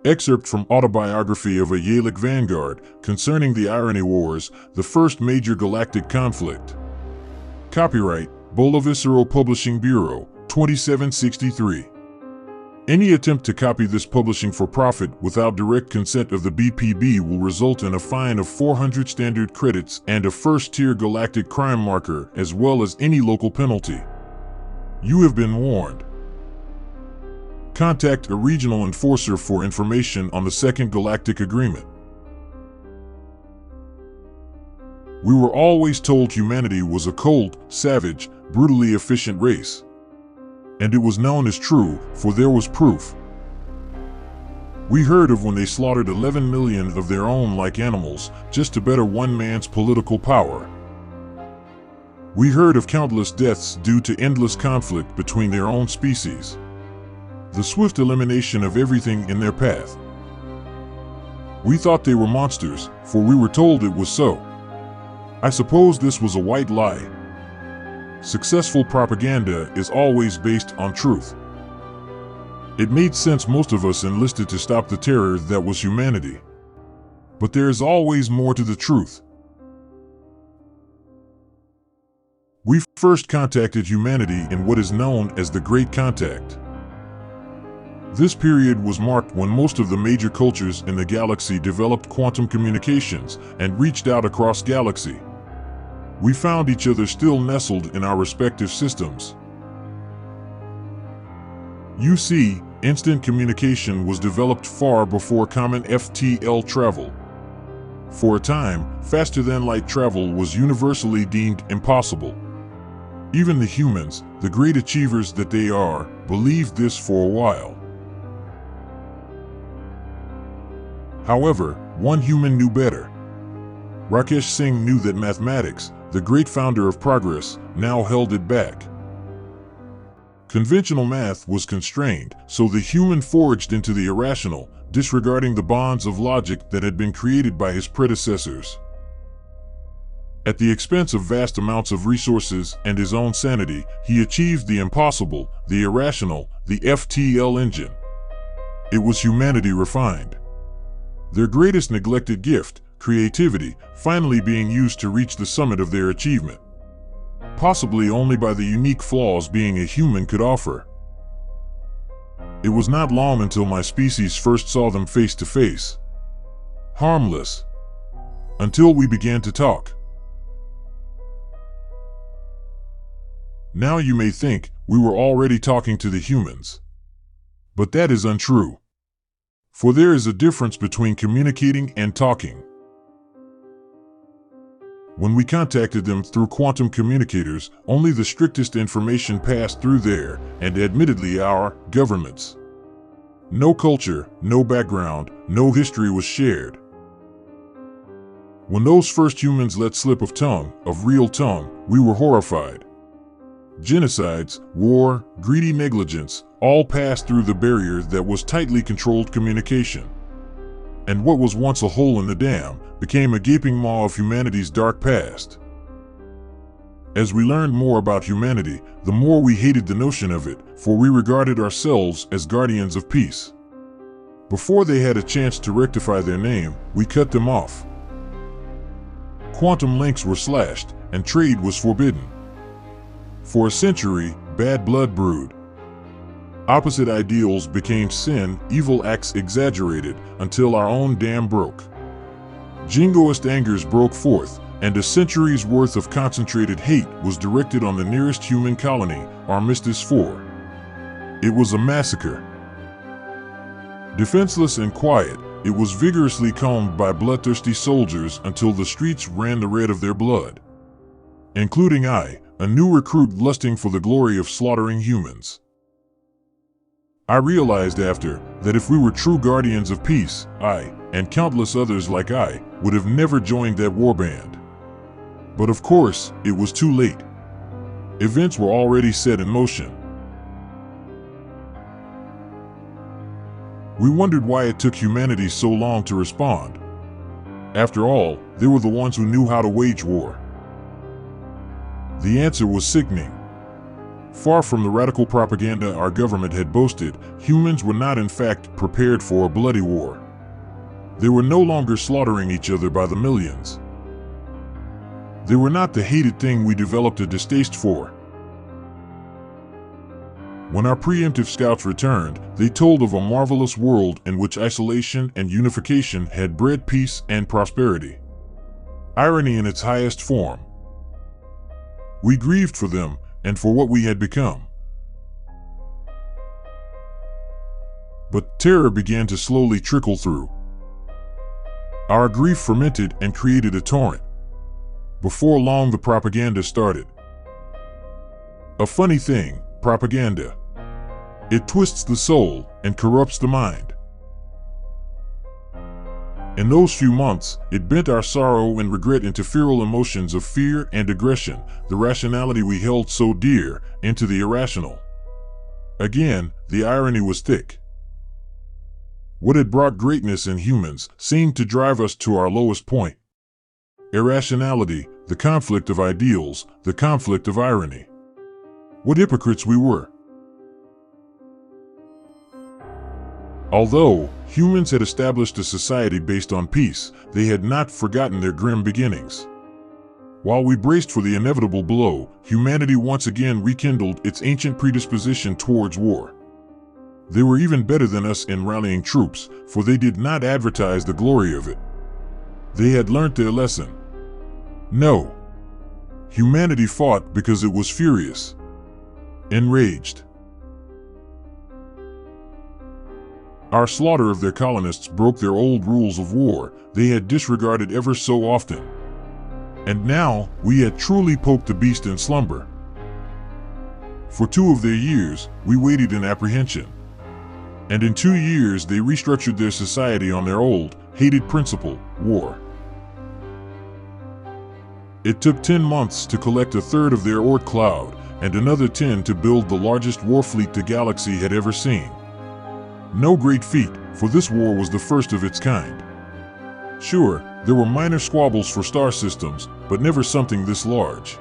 Excerpt from Autobiography of a Yalic Vanguard concerning the Irony Wars, the first major galactic conflict. Copyright, Bolavicero Publishing Bureau, 2763. Any attempt to copy this publishing for profit without direct consent of the BPB will result in a fine of 400 standard credits and a first-tier galactic crime marker, as well as any local penalty. You have been warned. Contact a regional enforcer for information on the Second Galactic Agreement. We were always told humanity was a cold, savage, brutally efficient race. And it was known as true, for there was proof. We heard of when they slaughtered 11 million of their own like animals, just to better one man's political power. We heard of countless deaths due to endless conflict between their own species. The swift elimination of everything in their path. We thought they were monsters, for we were told it was so. I suppose this was a white lie. Successful propaganda is always based on truth. It made sense most of us enlisted to stop the terror that was humanity. But there is always more to the truth. We first contacted humanity in what is known as the Great Contact. This period was marked when most of the major cultures in the galaxy developed quantum communications and reached out across galaxy. We found each other still nestled in our respective systems. You see, instant communication was developed far before common FTL travel. For a time, faster-than-light travel was universally deemed impossible. Even the humans, the great achievers that they are, believed this for a while. However, one human knew better. Rakesh Singh knew that mathematics, the great founder of progress, now held it back. Conventional math was constrained, so the human forged into the irrational, disregarding the bonds of logic that had been created by his predecessors. At the expense of vast amounts of resources and his own sanity, he achieved the impossible, the irrational, the FTL engine. It was humanity refined. Their greatest neglected gift, creativity, finally being used to reach the summit of their achievement. Possibly only by the unique flaws being a human could offer. It was not long until my species first saw them face to face. Harmless. Until we began to talk. Now you may think we were already talking to the humans. But that is untrue. For there is a difference between communicating and talking. When we contacted them through quantum communicators, only the strictest information passed through their, and admittedly our, governments. No culture, no background, no history was shared. When those first humans let slip of tongue, of real tongue, we were horrified. Genocides, war, greedy negligence, all passed through the barrier that was tightly controlled communication. And what was once a hole in the dam became a gaping maw of humanity's dark past. As we learned more about humanity, the more we hated the notion of it, for we regarded ourselves as guardians of peace. Before they had a chance to rectify their name, we cut them off. Quantum links were slashed, and trade was forbidden. For a century, bad blood brewed. Opposite ideals became sin, evil acts exaggerated, until our own dam broke. Jingoist angers broke forth, and a century's worth of concentrated hate was directed on the nearest human colony, Armistice 4. It was a massacre. Defenseless and quiet, it was vigorously combed by bloodthirsty soldiers until the streets ran the red of their blood. Including I, a new recruit lusting for the glory of slaughtering humans. I realized after that if we were true guardians of peace, I, and countless others like I, would have never joined that warband. But of course, it was too late. Events were already set in motion. We wondered why it took humanity so long to respond. After all, they were the ones who knew how to wage war. The answer was sickening. Far from the radical propaganda our government had boasted, humans were not in fact prepared for a bloody war. They were no longer slaughtering each other by the millions. They were not the hated thing we developed a distaste for. When our preemptive scouts returned, they told of a marvelous world in which isolation and unification had bred peace and prosperity. Irony in its highest form. We grieved for them and for what we had become. But terror began to slowly trickle through. Our grief fermented and created a torrent. Before long, the propaganda started. A funny thing, propaganda. It twists the soul and corrupts the mind. In those few months, it bent our sorrow and regret into feral emotions of fear and aggression, the rationality we held so dear, into the irrational. Again, the irony was thick. What had brought greatness in humans seemed to drive us to our lowest point. Irrationality, the conflict of ideals, the conflict of irony. What hypocrites we were. Although humans had established a society based on peace, they had not forgotten their grim beginnings. While we braced for the inevitable blow, humanity once again rekindled its ancient predisposition towards war. They were even better than us in rallying troops, for they did not advertise the glory of it. They had learnt their lesson. No. Humanity fought because it was furious, enraged. Our slaughter of their colonists broke their old rules of war they had disregarded ever so often. And now, we had truly poked the beast in slumber. For 2 of their years, we waited in apprehension. And in 2 years, they restructured their society on their old, hated principle, war. It took 10 months to collect 1/3 of their orc cloud, and another 10 to build the largest war fleet the galaxy had ever seen. No great feat, for this war was the first of its kind. Sure, there were minor squabbles for star systems, but never something this large.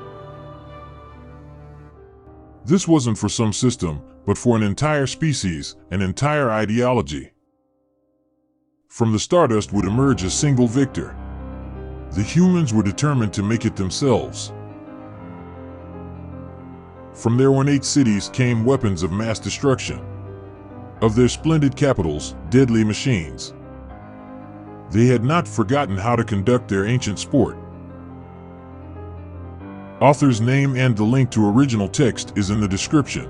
This wasn't for some system, but for an entire species, an entire ideology. From the Stardust would emerge a single victor. The humans were determined to make it themselves. From their ornate cities came weapons of mass destruction. Of their splendid capitals, deadly machines. They had not forgotten how to conduct their ancient sport. Author's name and the link to original text is in the description.